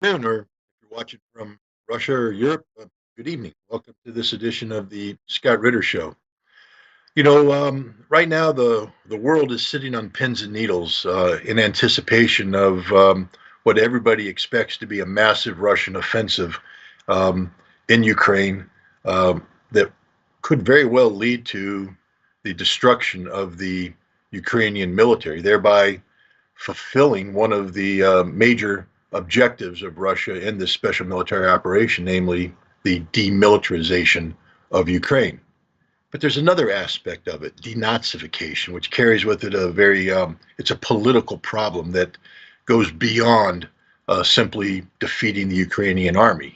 Afternoon, or if you're watching from Russia or Europe, good evening. Welcome to this edition of the Scott Ritter Show. Right now the world is sitting on pins and needles in anticipation of what everybody expects to be a massive Russian offensive um, in Ukraine that could very well lead to the destruction of the Ukrainian military, thereby fulfilling one of the major objectives of Russia in this special military operation, namely the demilitarization of Ukraine. But there's another aspect of it, denazification, which carries with it it's a political problem that goes beyond simply defeating the Ukrainian army.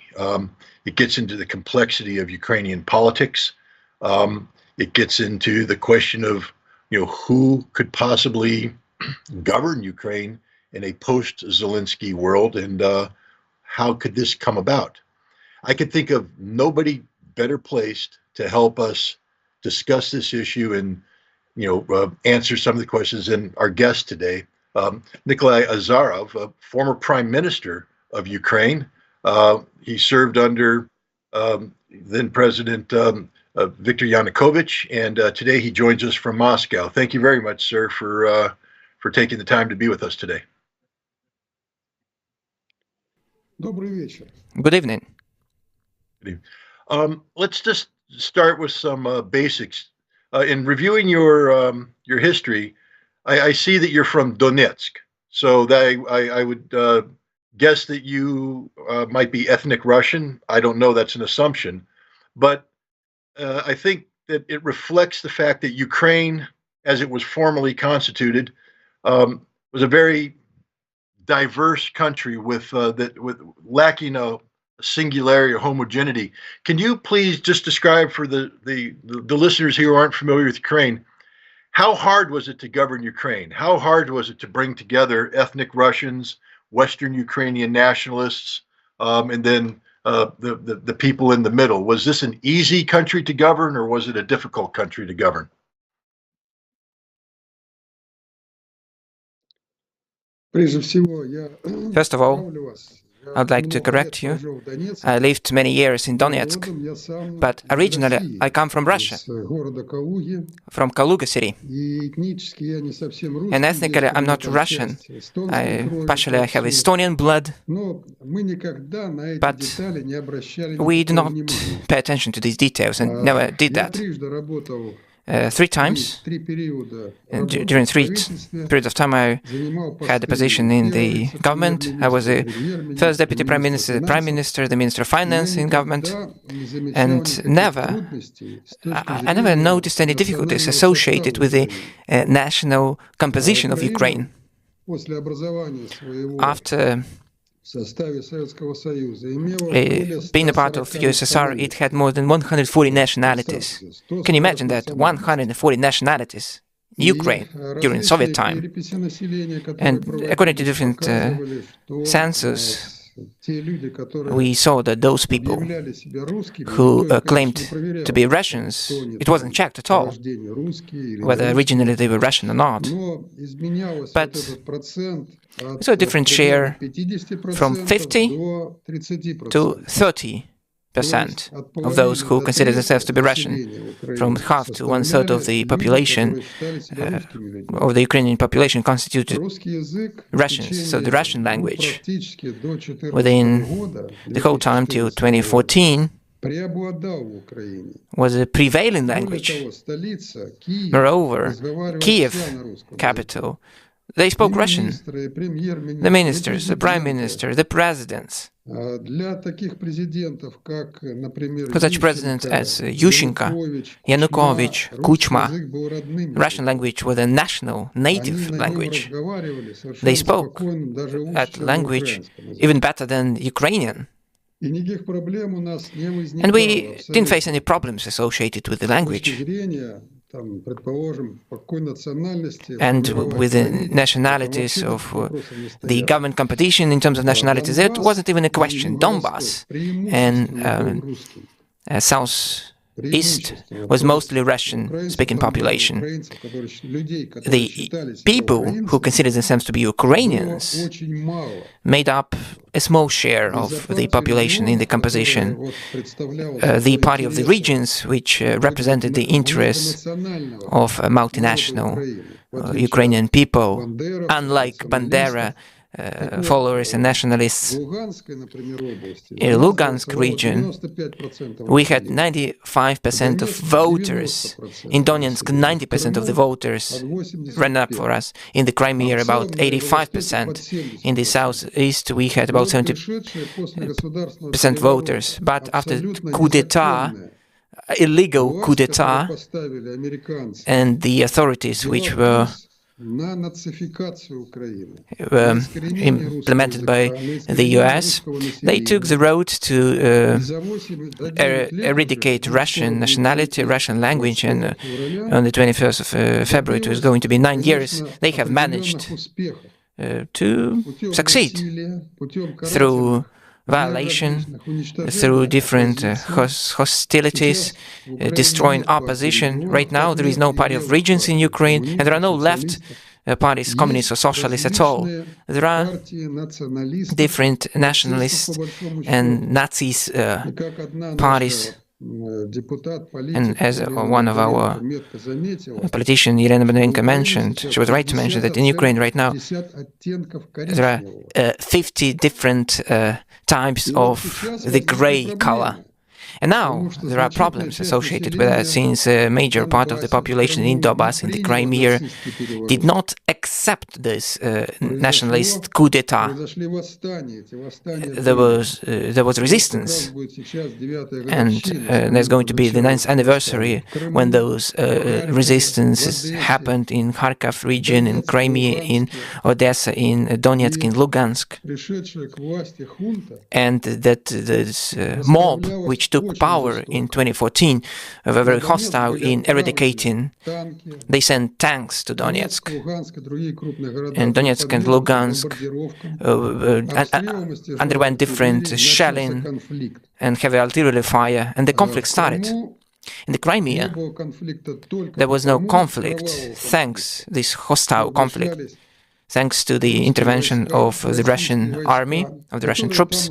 It gets into the complexity of Ukrainian politics. It gets into the question of, who could possibly govern Ukraine in a post-Zelensky world, and how could this come about? I could think of nobody better placed to help us discuss this issue and answer some of the questions than our guest today, Nikolai Azarov, a former prime minister of Ukraine. He served under then President Viktor Yanukovych, and today he joins us from Moscow. Thank you very much, sir, for taking the time to be with us today. Good evening. Let's just start with some basics. In reviewing your history, I see that you're from Donetsk, so that I would guess that you might be ethnic Russian. I don't know; that's an assumption, but I think that it reflects the fact that Ukraine, as it was formally constituted, was a very diverse country with lacking a singularity or homogeneity. Can you please just describe for the listeners who aren't familiar with Ukraine, how hard was it to govern Ukraine? How hard was it to bring together ethnic Russians, Western Ukrainian nationalists, and then the people in the middle? Was this an easy country to govern, or was it a difficult country to govern? First of all, I'd like to correct you. I lived many years in Donetsk, but originally I come from Russia, from Kaluga city. And ethnically I'm not Russian. Partially I have Estonian blood, but we do not pay attention to these details and never did that. 3 times, during 3 periods of time, I had a position in the government. I was the first deputy prime minister, the prime minister, the minister of finance in government, and I never noticed any difficulties associated with the national composition of Ukraine. After being a part of USSR, it had more than 140 nationalities. Can you imagine that? 140 nationalities in Ukraine during Soviet time. And according to different census, we saw that those people who claimed to be Russians, it wasn't checked at all whether originally they were Russian or not. But we saw a different share from 50 to 30% of those who consider themselves to be Russian, from half to 1/3 of the population, of the Ukrainian population constituted Russians. So the Russian language, within the whole time till 2014, was a prevailing language. Moreover, Kiev, capital, they spoke Russian. The ministers, the prime minister, the presidents. For such presidents as Yushchenko, Yanukovych, Kuchma, Russian language was a national, native language. They spoke that language even better than Ukrainian. And we didn't face any problems associated with the language. And with the nationalities of the government competition in terms of nationalities, it wasn't even a question. Donbass and South east was mostly Russian-speaking population. The people who considered themselves to be Ukrainians made up a small share of the population in the composition. The party of the regions, which represented the interests of multinational Ukrainian people, unlike Bandera followers and nationalists. In Lugansk region, we had 95% of voters. In Donetsk, 90% of the voters ran up for us. In the Crimea, about 85%. In the southeast, we had about 70% voters. But after coup d'etat, illegal coup d'etat, and the authorities which were implemented by the US, they took the road to eradicate Russian nationality, Russian language, and on the 21st of February, it was going to be 9 years, they have managed to succeed through violation, through different hostilities, destroying opposition. Right now, there is no party of regions in Ukraine, and there are no left parties, communists or socialists at all. There are different nationalists and Nazis parties. And as one of our politicians, Elena Bondarenko, mentioned, she was right to mention that in Ukraine right now there are 50 different types of the gray color. And now there are problems associated with that, since a major part of the population in Donbass, in the Crimea, did not accept this nationalist coup d'etat. There was resistance, and there's going to be the 9th anniversary when those resistances happened in Kharkov region, in Crimea, in Odessa, in Donetsk, in Lugansk, and that this mob which took power in 2014 were very hostile in eradicating. They sent tanks to Donetsk, and Donetsk and Lugansk underwent different shelling and heavy artillery fire, and the conflict started. In the Crimea, there was no conflict, thanks this hostile conflict, thanks to the intervention of the Russian army, of the Russian troops,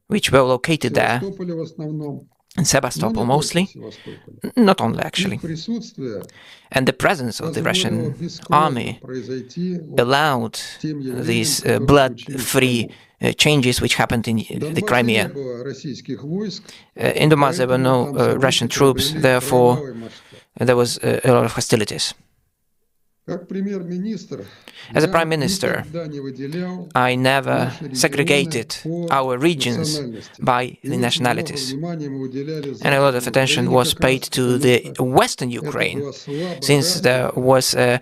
which were located there, in Sebastopol mostly, not only actually. And the presence of the Russian army allowed these blood-free changes which happened in the Crimea. In Donbass there were no Russian troops, therefore there was a lot of hostilities. As a Prime Minister, I never segregated our regions by the nationalities, and a lot of attention was paid to the Western Ukraine, since there was a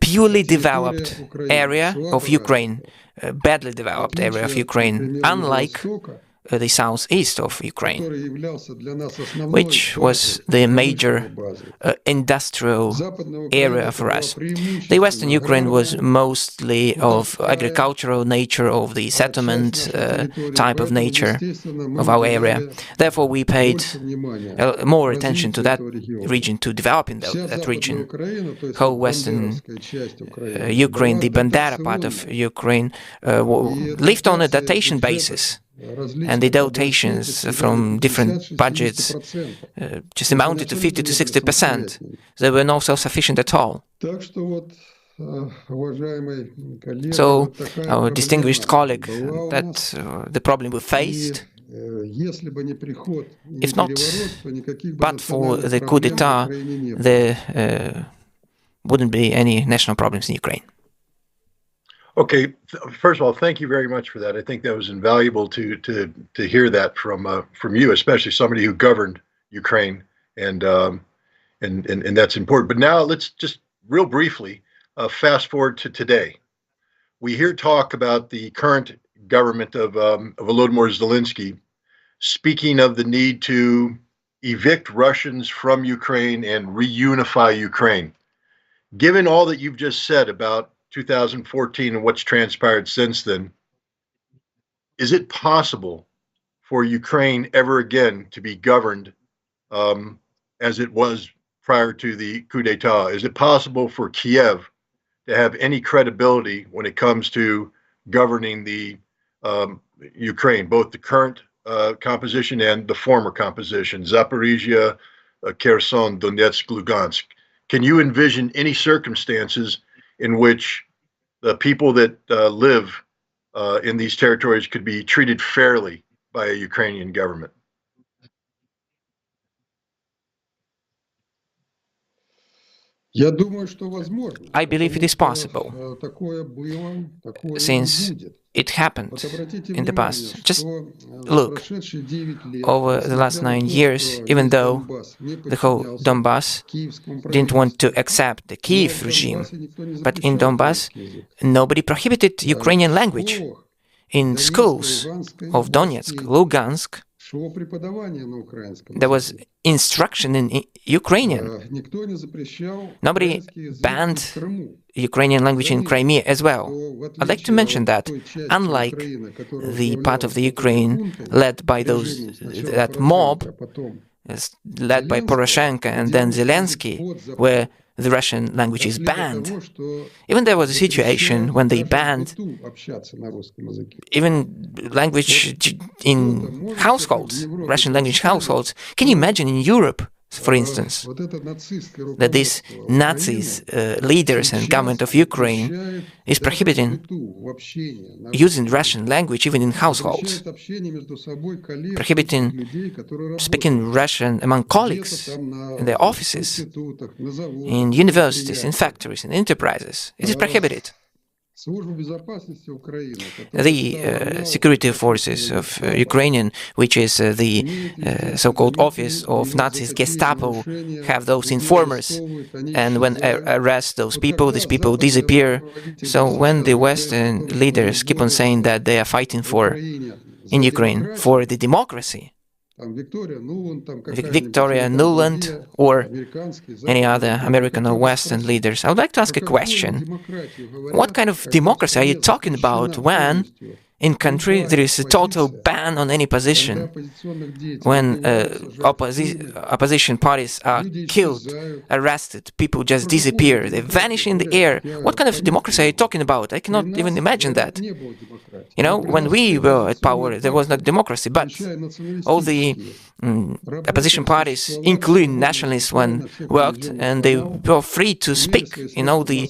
purely developed area of Ukraine, a badly developed area of Ukraine, unlike the southeast of Ukraine, which was the major industrial area for us. The western Ukraine was mostly of agricultural nature, of the settlement type of nature of our area. Therefore, we paid more attention to that region, to developing that region. Whole western Ukraine, the Bandera part of Ukraine, lived on a dotation basis. And the dotations from different budgets just amounted to 50 to 60%. They were not self-sufficient at all. So, our distinguished colleague, that's the problem we faced. If not, but for the coup d'etat, there wouldn't be any national problems in Ukraine. Okay, first of all, thank you very much for that. I think that was invaluable to hear that from you, especially somebody who governed Ukraine, and that's important. But now let's just real briefly fast forward to today. We hear talk about the current government of Volodymyr Zelensky speaking of the need to evict Russians from Ukraine and reunify Ukraine. Given all that you've just said about 2014 and what's transpired since then, is it possible for Ukraine ever again to be governed as it was prior to the coup d'etat? Is it possible for Kiev to have any credibility when it comes to governing the Ukraine, both the current composition and the former composition, Zaporizhia, Kherson, Donetsk, Lugansk? Can you envision any circumstances in which the people that live in these territories could be treated fairly by a Ukrainian government? I believe it is possible, since it happened in the past. Just look, over the last 9 years, even though the whole Donbass didn't want to accept the Kiev regime, but in Donbass, nobody prohibited Ukrainian language. In schools of Donetsk, Lugansk, there was instruction in Ukrainian. Nobody banned Ukrainian language in Crimea as well. I'd like to mention that, unlike the part of the Ukraine led by that mob, led by Poroshenko and then Zelensky, where the Russian language is banned. Even there was a situation when they banned even language in households, Russian language households. Can you imagine in Europe, for instance, that these Nazis, leaders and government of Ukraine is prohibiting using Russian language even in households, prohibiting speaking Russian among colleagues in their offices, in universities, in factories, in enterprises. It is prohibited. The security forces of Ukrainian, which is the so-called office of Nazis, Gestapo, have those informers, and when arrest those people, these people disappear. So when the Western leaders keep on saying that they are fighting in Ukraine for the democracy, Victoria Nuland or any other American or Western leaders, I would like to ask a question. What kind of democracy are you talking about when in country there is a total ban on any position, when opposition parties are killed, arrested, people just disappear, they vanish in the air? What kind of democracy are you talking about? I cannot even imagine that. You know, when we were at power, there was not democracy, but all the opposition parties, including nationalists, when worked, and they were free to speak in all the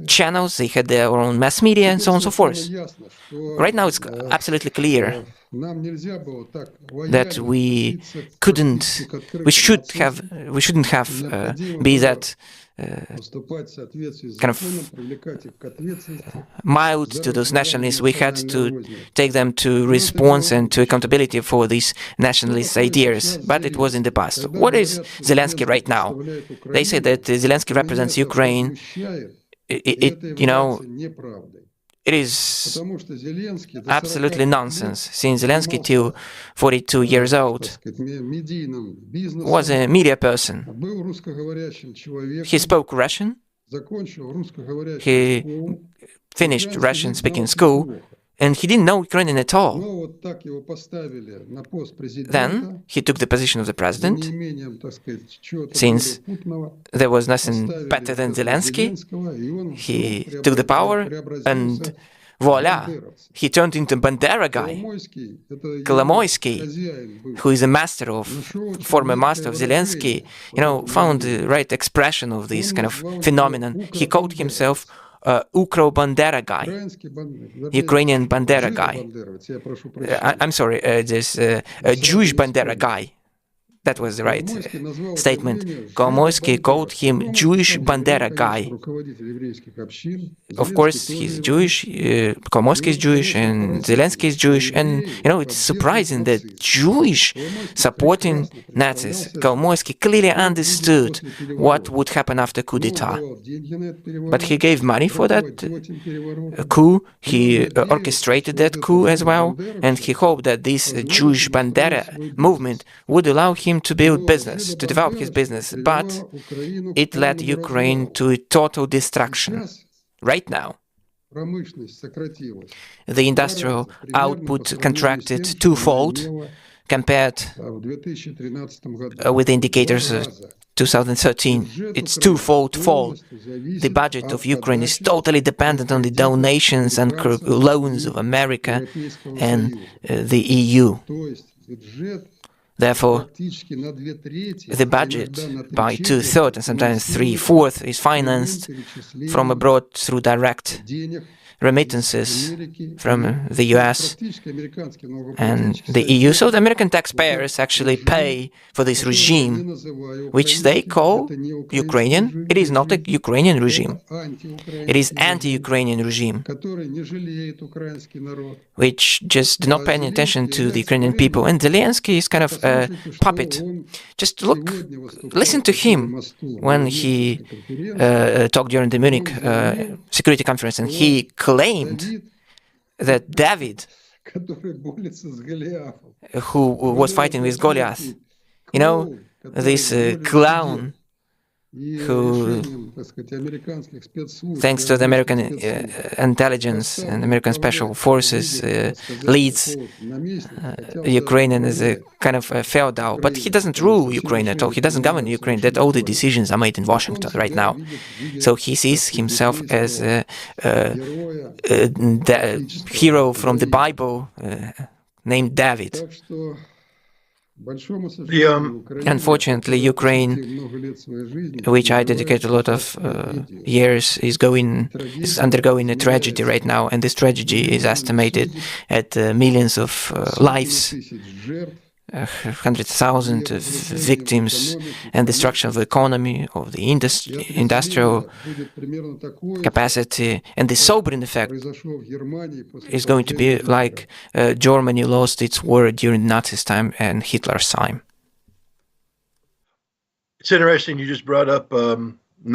channels, they had their own mass media and so on and so forth. Right now it's absolutely clear that we shouldn't have be that kind of mild to those nationalists. We had to take them to response and to accountability for these nationalist ideas, but it was in the past. What is Zelensky right now? They say that Zelensky represents Ukraine. It is absolutely nonsense, since Zelensky, till 42 years old, was a media person. He spoke Russian. He finished Russian-speaking school, and he didn't know Ukrainian at all. Then he took the position of the president, since there was nothing better than Zelensky. He took the power, and voila, he turned into Bandera guy. Kolomoisky, who is a former master of Zelensky, found the right expression of this kind of phenomenon. He called himself Ukro-Bandera guy, Ukrainian Bandera guy. I'm sorry, this Jewish Bandera guy. That was the right statement. Kolomoisky called him Jewish Bandera guy. Of course, he's Jewish, Kolomoisky is Jewish, and Zelensky is Jewish, and it's surprising that Jewish supporting Nazis. Kolomoisky clearly understood what would happen after coup d'etat. But he gave money for that coup, he orchestrated that coup as well, and he hoped that this Jewish Bandera movement would allow him to build business, to develop his business, but it led Ukraine to a total destruction. Right now, the industrial output contracted twofold, compared with the indicators of 2013, it's twofold fall. The budget of Ukraine is totally dependent on the donations and loans of America and the EU. Therefore, the budget by 2/3 and sometimes 3/4 is financed from abroad through direct remittances from the US and the EU. So the American taxpayers actually pay for this regime, which they call Ukrainian. It is not a Ukrainian regime. It is anti-Ukrainian regime, which just do not pay any attention to the Ukrainian people. And Zelensky is kind of a puppet. Just listen to him when he talked during the Munich Security Conference, and he claimed that David, who was fighting with Goliath, this clown who, thanks to the American intelligence and American special forces, leads Ukraine as a kind of a feudal. But he doesn't rule Ukraine at all. He doesn't govern Ukraine. That all the decisions are made in Washington right now. So he sees himself as a hero from the Bible named David. Unfortunately, Ukraine, which I dedicate a lot of years, is undergoing a tragedy right now, and this tragedy is estimated at millions of lives, 100,000 victims, and destruction of the economy, of the industrial capacity. And the sobering effect is going to be like Germany lost its war during Nazi's time and Hitler's time. It's interesting you just brought up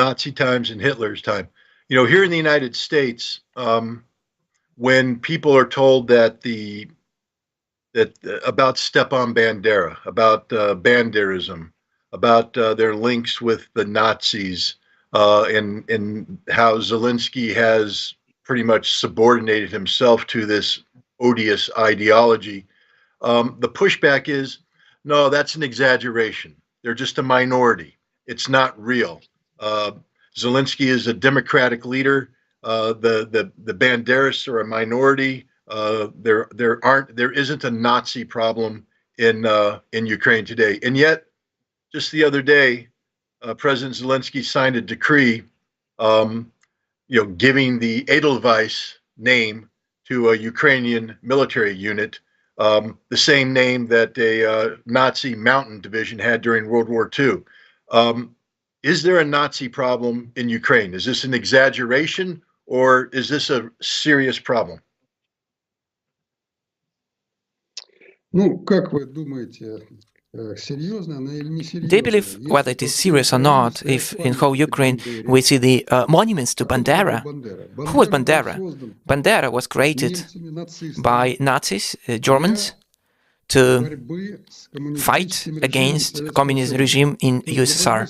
Nazi times and Hitler's time. Here in the United States, when people are told that about Stepan Bandera, about Banderism, about their links with the Nazis, and how Zelensky has pretty much subordinated himself to this odious ideology, the pushback is, no, that's an exaggeration. They're just a minority. It's not real. Zelensky is a democratic leader. The Banderists are a minority. There isn't a Nazi problem in Ukraine today. And yet, just the other day, President Zelensky signed a decree, giving the Edelweiss name to a Ukrainian military unit, the same name that a Nazi mountain division had during World War II. Is there a Nazi problem in Ukraine? Is this an exaggeration, or is this a serious problem? Do you believe whether it is serious or not if in whole Ukraine we see the monuments to Bandera? Who was Bandera? Bandera was created by Nazis, Germans, to fight against communist regime in USSR.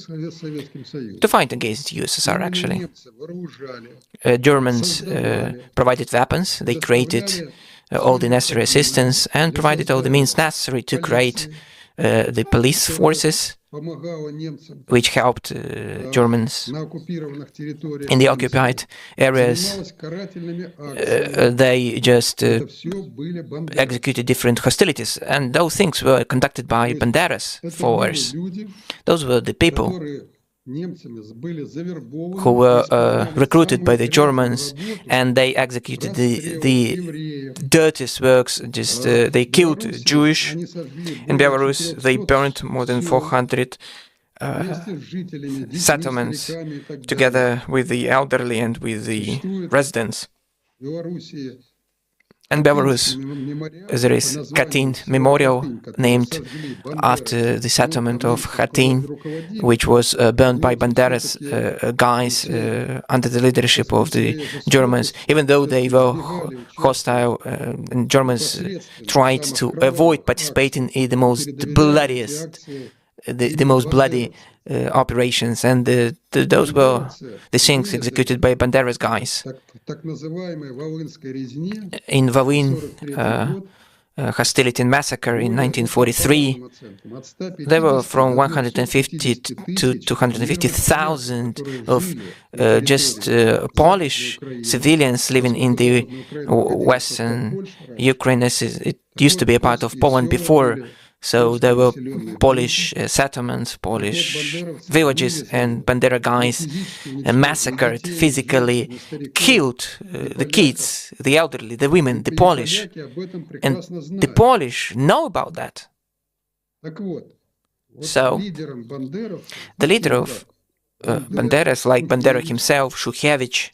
To fight against USSR, actually. Germans provided weapons, they created all the necessary assistance and provided all the means necessary to create the police forces, which helped Germans in the occupied areas. They just executed different hostilities, and those things were conducted by Bandera's followers. Those were the people who were recruited by the Germans, and they executed the dirtiest works. They killed Jewish in Belarus. They burned more than 400 settlements together with the elderly and with the residents. In Belarus, there is Katyn Memorial, named after the settlement of Katyn, which was burned by Bandera's guys under the leadership of the Germans. Even though they were hostile, and Germans tried to avoid participating in the most bloodiest, the most bloody operations, and those were the things executed by Bandera's guys. In Volyn, hostility and massacre in 1943. There were from 150 to 250,000 of just Polish civilians living in the western Ukraine. It used to be a part of Poland before, so there were Polish settlements, Polish villages, and Bandera guys massacred, physically killed the kids, the elderly, the women, the Polish. And the Polish know about that. So, the leader of Banderas, like Bandera himself, Shukhevich,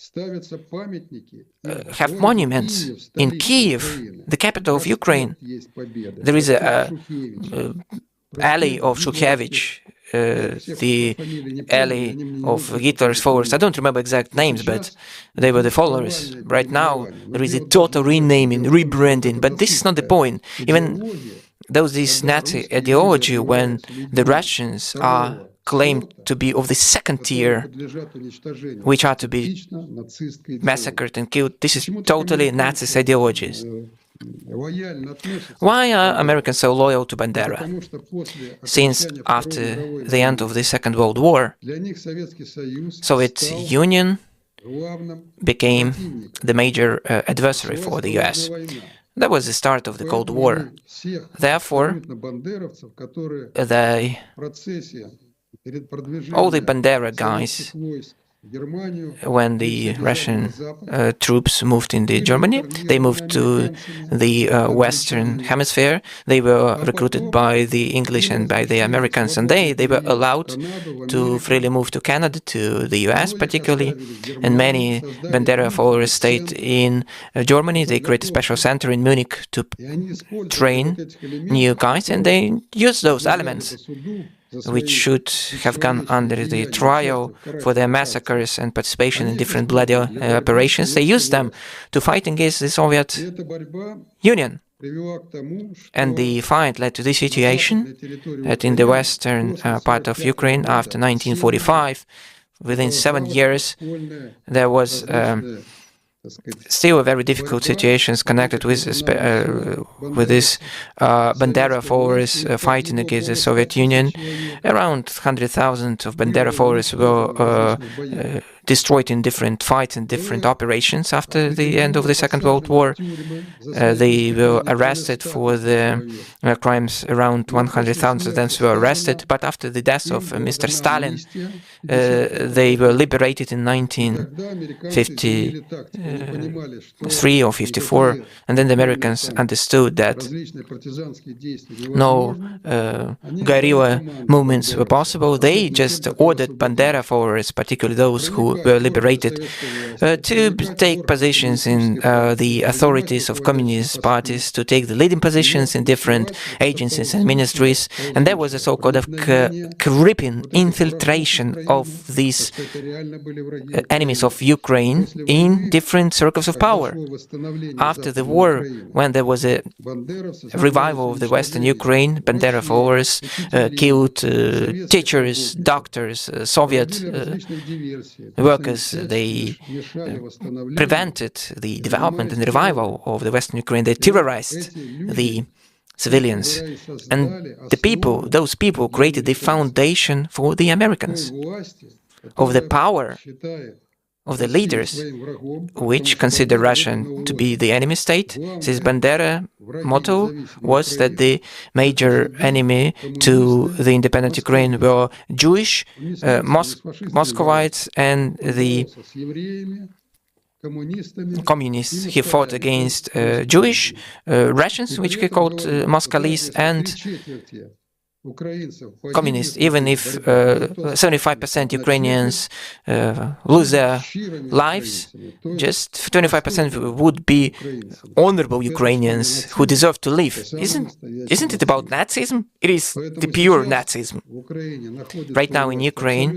have monuments in Kiev, the capital of Ukraine. There is a alley of Shukhevich, the alley of Hitler's followers. I don't remember exact names, but they were the followers. Right now, there is a total renaming, rebranding, but this is not the point. Even though this Nazi ideology, when the Russians are claimed to be of the second tier, which are to be massacred and killed, this is totally Nazi ideologies. Why are Americans so loyal to Bandera? Since after the end of the Second World War, Soviet Union became the major adversary for the US. That was the start of the Cold War. Therefore, all the Bandera guys, when the Russian troops moved into Germany, they moved to the Western Hemisphere. They were recruited by the English and by the Americans, and they were allowed to freely move to Canada, to the US particularly, and many Bandera followers stayed in Germany. They created a special center in Munich to train new guys, and they used those elements, which should have gone under the trial for their massacres and participation in different bloody operations. They used them to fight against the Soviet Union. And the fight led to this situation that in the western part of Ukraine after 1945, within 7 years, there was still very difficult situations connected with this Bandera followers fighting against the Soviet Union. Around 100,000 of Bandera followers were destroyed in different fights and different operations after the end of the Second World War. They were arrested for the crimes. Around 100,000 of them were arrested, but after the death of Mr. Stalin, they were liberated in 1953 or 54, and then the Americans understood that no guerrilla movements were possible. They just ordered Bandera followers, particularly those who were liberated, to take positions in the authorities of communist parties, to take the leading positions in different agencies and ministries, and there was a so-called creeping infiltration of these enemies of Ukraine in different circles of power. After the war, when there was a revival of the Western Ukraine, Bandera followers killed teachers, doctors, Soviet workers. They prevented the development and revival of the Western Ukraine. They terrorized the civilians. And those people created the foundation for the Americans, of the power of the leaders, which consider Russia to be the enemy state. This Bandera motto was that the major enemy to the independent Ukraine were Jewish, Muscovites, and the communists. He fought against Jewish Russians, which he called Moskalis, and communists. Even if 75% Ukrainians lose their lives, just 25% would be honorable Ukrainians who deserve to live. Isn't it about Nazism? It is the pure Nazism. Right now in Ukraine,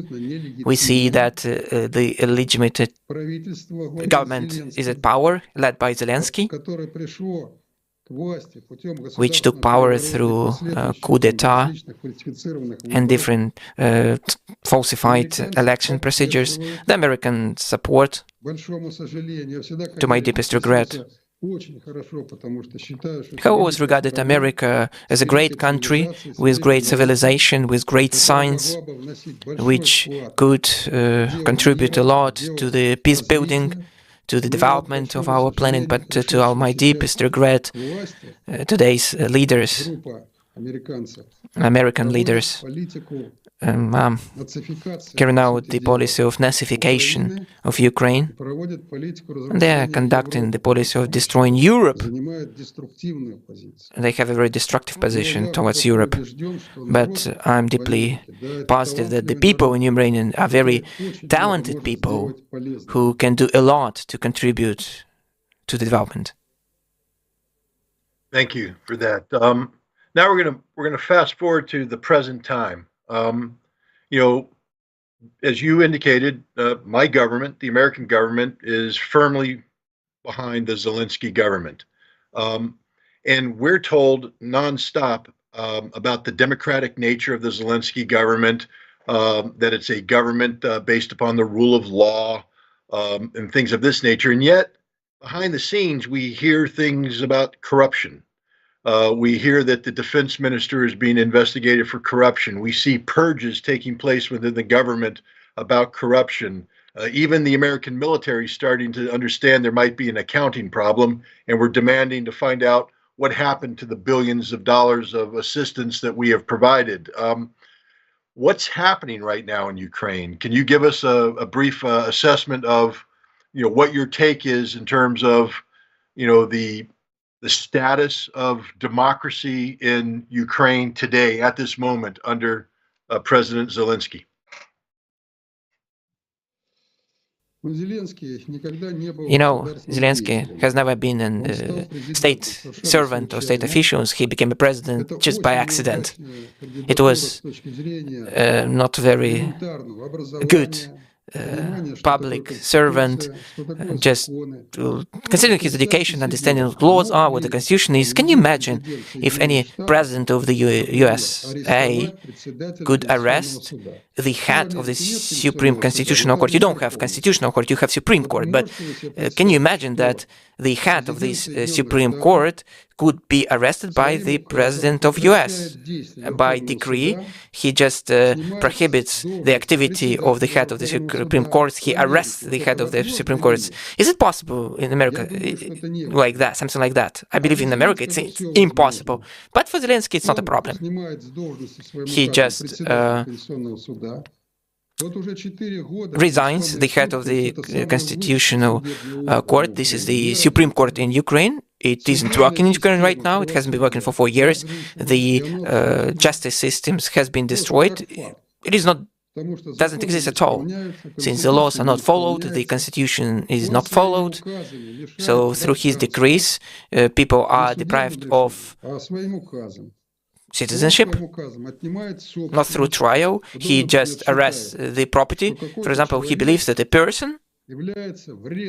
we see that the illegitimate government is at power, led by Zelensky, which took power through coup d'etat and different falsified election procedures. The American support, to my deepest regret, have always regarded America as a great country with great civilization, with great science, which could contribute a lot to the peace building, to the development of our planet, but to my deepest regret, today's leaders, American leaders, carrying out the policy of Nazification of Ukraine. And they are conducting the policy of destroying Europe. They have a very destructive position towards Europe. But I'm deeply positive that the people in Ukraine are very talented people who can do a lot to contribute to the development. Thank you for that. Now we're gonna fast forward to the present time. As you indicated, my government, the American government, is firmly behind the Zelensky government, and we're told nonstop about the democratic nature of the Zelensky government, that it's a government based upon the rule of law, and things of this nature. And yet, behind the scenes, we hear things about corruption. We hear that the defense minister is being investigated for corruption. We see purges taking place within the government about corruption. Even the American military is starting to understand there might be an accounting problem, and we're demanding to find out what happened to the billions of dollars of assistance that we have provided. What's happening right now in Ukraine? Can you give us a brief assessment of, what your take is in terms of, the status of democracy in Ukraine today at this moment under President Zelensky? Zelensky has never been a state servant or state official. He became a president just by accident. It was not very good public servant, just considering his education, understanding what laws are, what the constitution is. Can you imagine if any president of the USA could arrest the head of the Supreme Constitutional Court? You don't have Constitutional Court, you have Supreme Court, but can you imagine that the head of this Supreme Court could be arrested by the President of US? By decree, he just prohibits the activity of the head of the Supreme Court. He arrests the head of the Supreme Court. Is it possible in America like that, something like that? I believe in America it's impossible. But for Zelensky, it's not a problem. He just resigns the head of the Constitutional Court. This is the Supreme Court in Ukraine. It isn't working in Ukraine right now. It hasn't been working for 4 years. The justice systems has been destroyed. It is not doesn't exist at all. Since the laws are not followed, the constitution is not followed. So through his decrees, people are deprived of citizenship, not through trial. He just arrests the property. For example, he believes that a person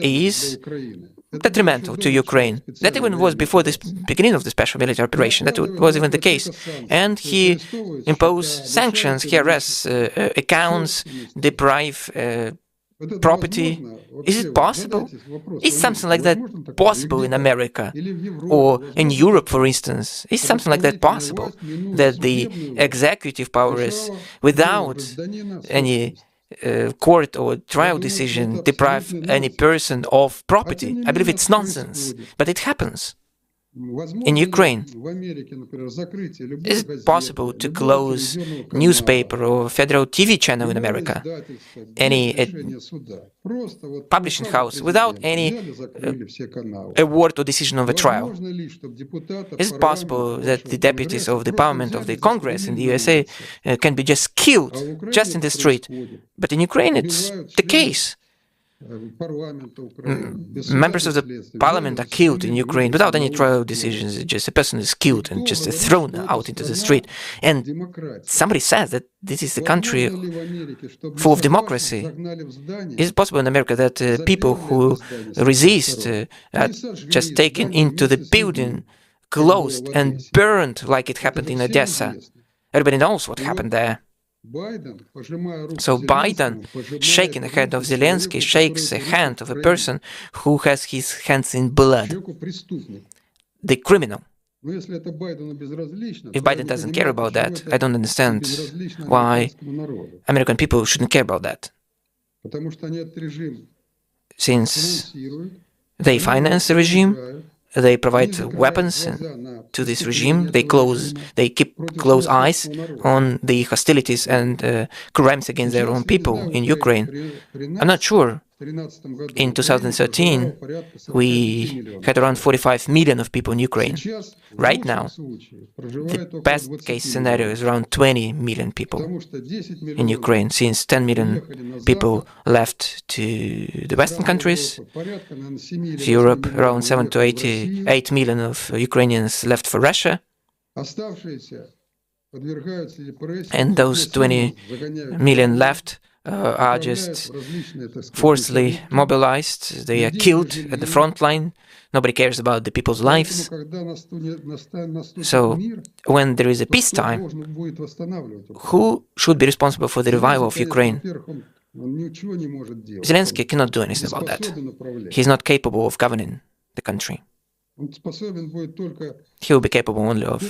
is detrimental to Ukraine. That even was before the beginning of the special military operation. That was even the case. And he imposed sanctions. He arrests accounts, deprive property. Is it possible? Is something like that possible in America or in Europe, for instance? Is something like that possible? That the executive powers, without any court or trial decision, deprive any person of property? I believe it's nonsense, but it happens. In Ukraine, is it possible to close newspaper or federal TV channel in America, any publishing house, without any award or decision of a trial? Is it possible that the deputies of the parliament of the Congress in the USA can be just killed just in the street? But in Ukraine, it's the case. Members of the parliament are killed in Ukraine without any trial decisions. Just a person is killed and just thrown out into the street. And somebody says that this is the country full of democracy. Is it possible in America that people who resist are just taken into the building, closed and burned like it happened in Odessa? Everybody knows what happened there. So Biden, shaking the hand of Zelensky, shakes the hand of a person who has his hands in blood, the criminal. If Biden doesn't care about that, I don't understand why American people shouldn't care about that. Since they finance the regime, they provide weapons to this regime, they keep close eyes on the hostilities and crimes against their own people in Ukraine. I'm not sure. In 2013, we had around 45 million of people in Ukraine. Right now, the best case scenario is around 20 million people in Ukraine, since 10 million people left to the Western countries, to Europe, around 7 to 8 million of Ukrainians left for Russia, and those 20 million left are just forcibly mobilized. They are killed at the front line. Nobody cares about the people's lives. So when there is a peacetime, who should be responsible for the revival of Ukraine? Zelensky cannot do anything about that. He's not capable of governing the country. He will be capable only of...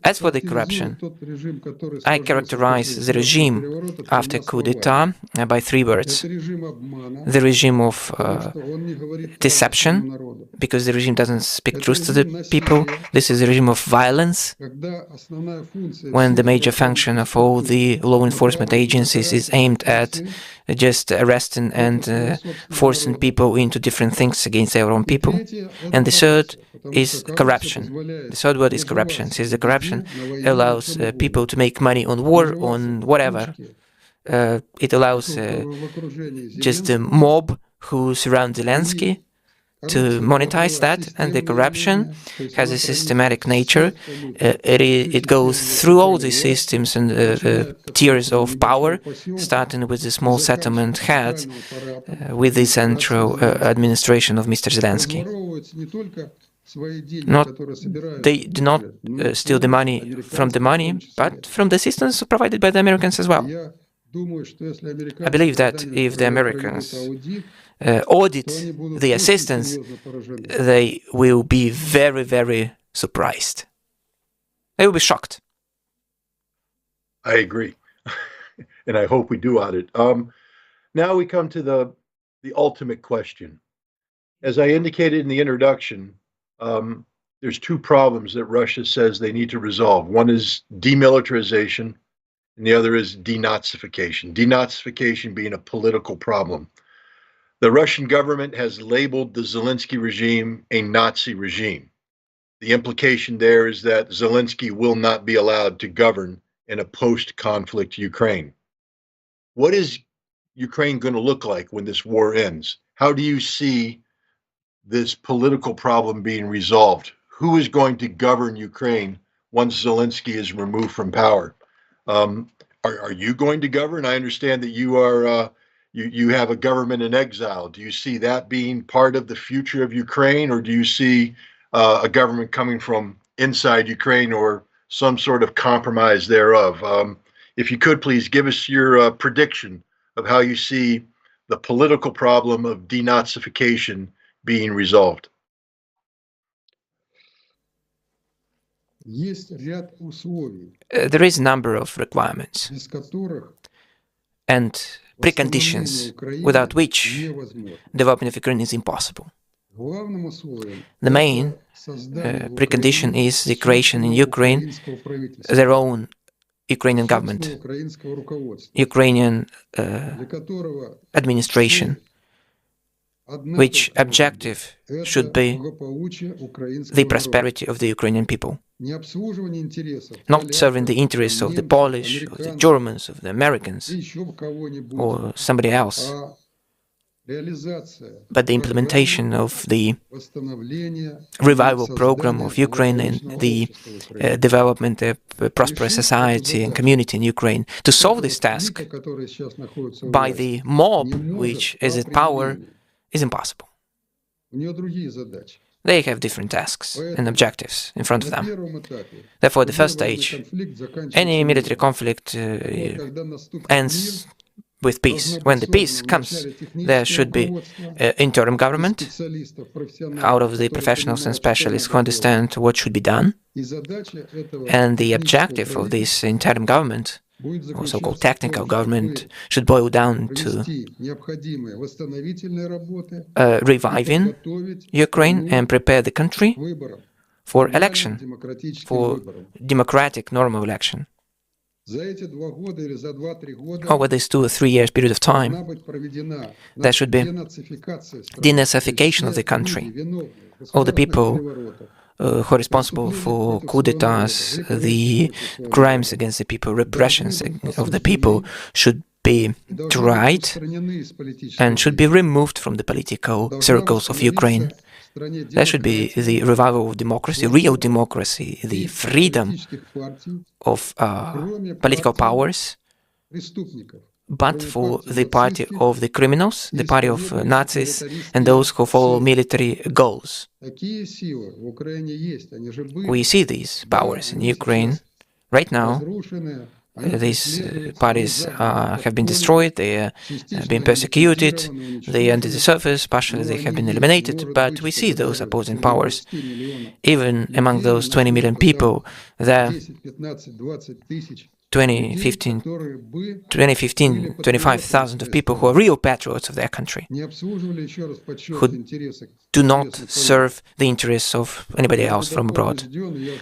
As for the corruption, I characterize the regime after coup d'etat by 3 words. The regime of deception, because the regime doesn't speak truth to the people. This is a regime of violence, when the major function of all the law enforcement agencies is aimed at just arresting and forcing people into different things against their own people. And the third is corruption. The third word is corruption, since the corruption allows people to make money on war, on whatever. It allows just the mob who surround Zelensky to monetize that, and the corruption has a systematic nature. It goes through all the systems and tiers of power, starting with the small settlement heads, with the central administration of Mr. Zelensky. They do not steal the money, but from the systems provided by the Americans as well. I believe that if the Americans audit the assistance, they will be very, very surprised. They will be shocked. I agree. And I hope we do audit. Now we come to the ultimate question. As I indicated in the introduction, there's 2 problems that Russia says they need to resolve. One is demilitarization, and the other is denazification. Denazification being a political problem. The Russian government has labeled the Zelensky regime a Nazi regime. The implication there is that Zelensky will not be allowed to govern in a post-conflict Ukraine. What is Ukraine going to look like when this war ends? How do you see this political problem being resolved? Who is going to govern Ukraine once Zelensky is removed from power? Are you going to govern? I understand that you are. You have a government in exile. Do you see that being part of the future of Ukraine, or do you see a government coming from inside Ukraine, or some sort of compromise thereof? If you could please give us your prediction of how you see the political problem of denazification being resolved. There is a number of requirements and preconditions without which development of Ukraine is impossible. The main precondition is the creation in Ukraine their own Ukrainian government, Ukrainian administration, which objective should be the prosperity of the Ukrainian people, not serving the interests of the Polish, of the Germans, of the Americans, or somebody else, but the implementation of the revival program of Ukraine and the development of a prosperous society and community in Ukraine. To solve this task by the mob which is at power is impossible. They have different tasks and objectives in front of them. Therefore, the first stage, any military conflict ends with peace. When the peace comes, there should be an interim government out of the professionals and specialists who understand what should be done. And the objective of this interim government, or so-called technical government, should boil down to reviving Ukraine and prepare the country for election, for democratic, normal election. Over this 2 or 3 years period of time, there should be denazification of the country. All the people who are responsible for coup d'etats, the crimes against the people, repressions of the people should be tried and should be removed from the political circles of Ukraine. There should be the revival of democracy, real democracy, the freedom of political powers, but for the party of the criminals, the party of Nazis, and those who follow military goals. We see these powers in Ukraine right now. These parties have been destroyed, they have been persecuted, they are under the surface, partially they have been eliminated, but we see those opposing powers. Even among those 20 million people, there 25,000 of people who are real patriots of their country, who do not serve the interests of anybody else from abroad.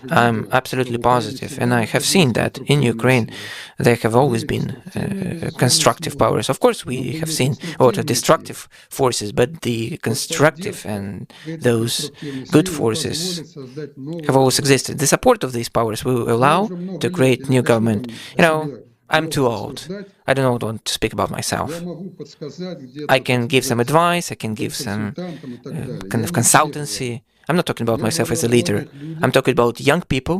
I'm absolutely positive, and I have seen that in Ukraine there have always been constructive powers. Of course, we have seen a lot of destructive forces, but the constructive and those good forces have always existed. The support of these powers will allow to create new government. I'm too old. I don't want to speak about myself. I can give some advice, I can give some kind of consultancy. I'm not talking about myself as a leader. I'm talking about young people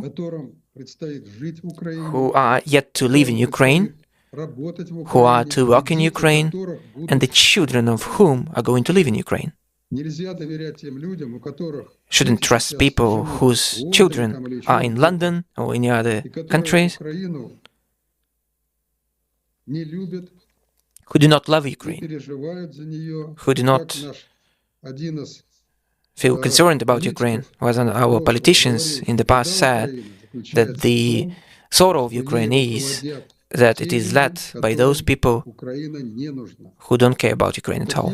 who are yet to live in Ukraine, who are to work in Ukraine, and the children of whom are going to live in Ukraine. Shouldn't trust people whose children are in London or any other countries, who do not love Ukraine, who do not feel concerned about Ukraine. As our politicians in the past said, that the sorrow of Ukraine is that it is led by those people who don't care about Ukraine at all.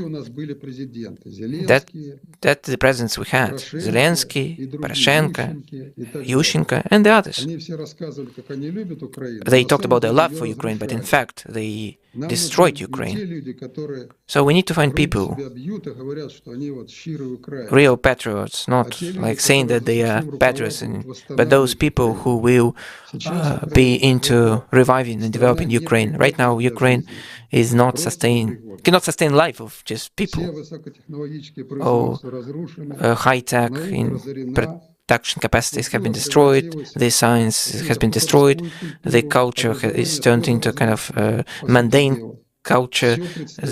That's the presidents we had: Zelensky, Poroshenko, Yushchenko, and the others. They talked about their love for Ukraine, but in fact, they destroyed Ukraine. So we need to find people, real patriots, not like saying that they are patriots, but those people who will be into reviving and developing Ukraine. Right now, Ukraine is cannot sustain life of just people. High-tech in production capacities have been destroyed, the science has been destroyed, the culture is turned into kind of mundane culture,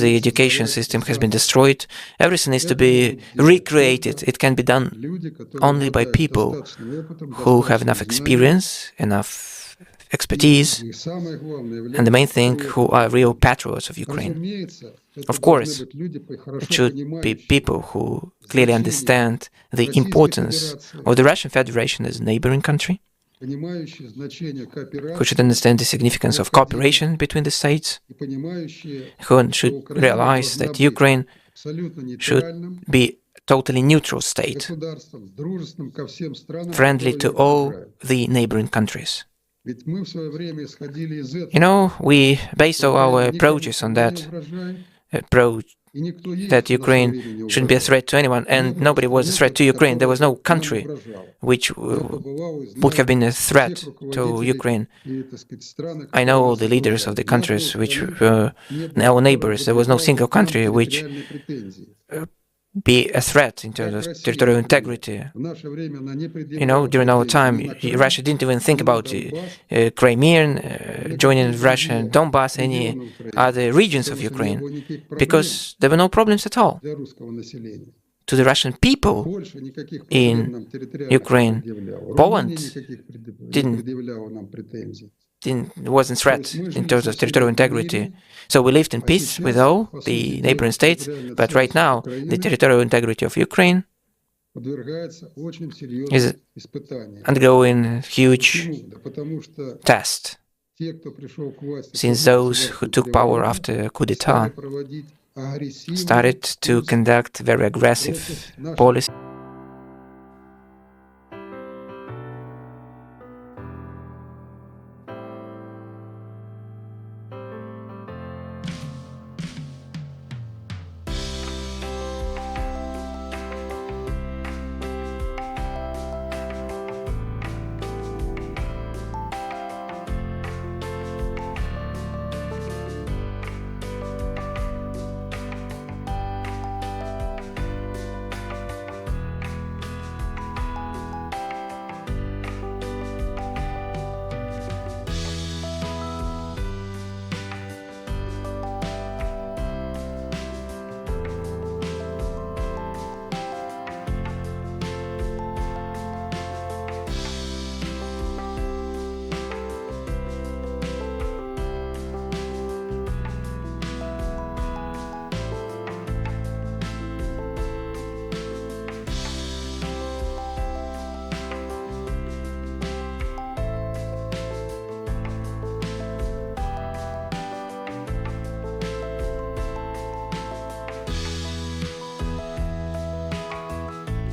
the education system has been destroyed. Everything needs to be recreated. It can be done only by people who have enough experience, enough expertise, and the main thing, who are real patriots of Ukraine. Of course, it should be people who clearly understand the importance of the Russian Federation as a neighboring country, who should understand the significance of cooperation between the states, who should realize that Ukraine should be a totally neutral state, friendly to all the neighboring countries. We based all our approaches on that approach, that Ukraine shouldn't be a threat to anyone, and nobody was a threat to Ukraine. There was no country which would have been a threat to Ukraine. I know all the leaders of the countries which were our neighbors. There was no single country which be a threat in terms of territorial integrity. During our time, Russia didn't even think about Crimean joining Russia, Donbass, any other regions of Ukraine, because there were no problems at all to the Russian people in Ukraine. Poland wasn't threat in terms of territorial integrity. So we lived in peace with all the neighboring states, but right now the territorial integrity of Ukraine is undergoing a huge test, since those who took power after coup d'etat started to conduct very aggressive policies.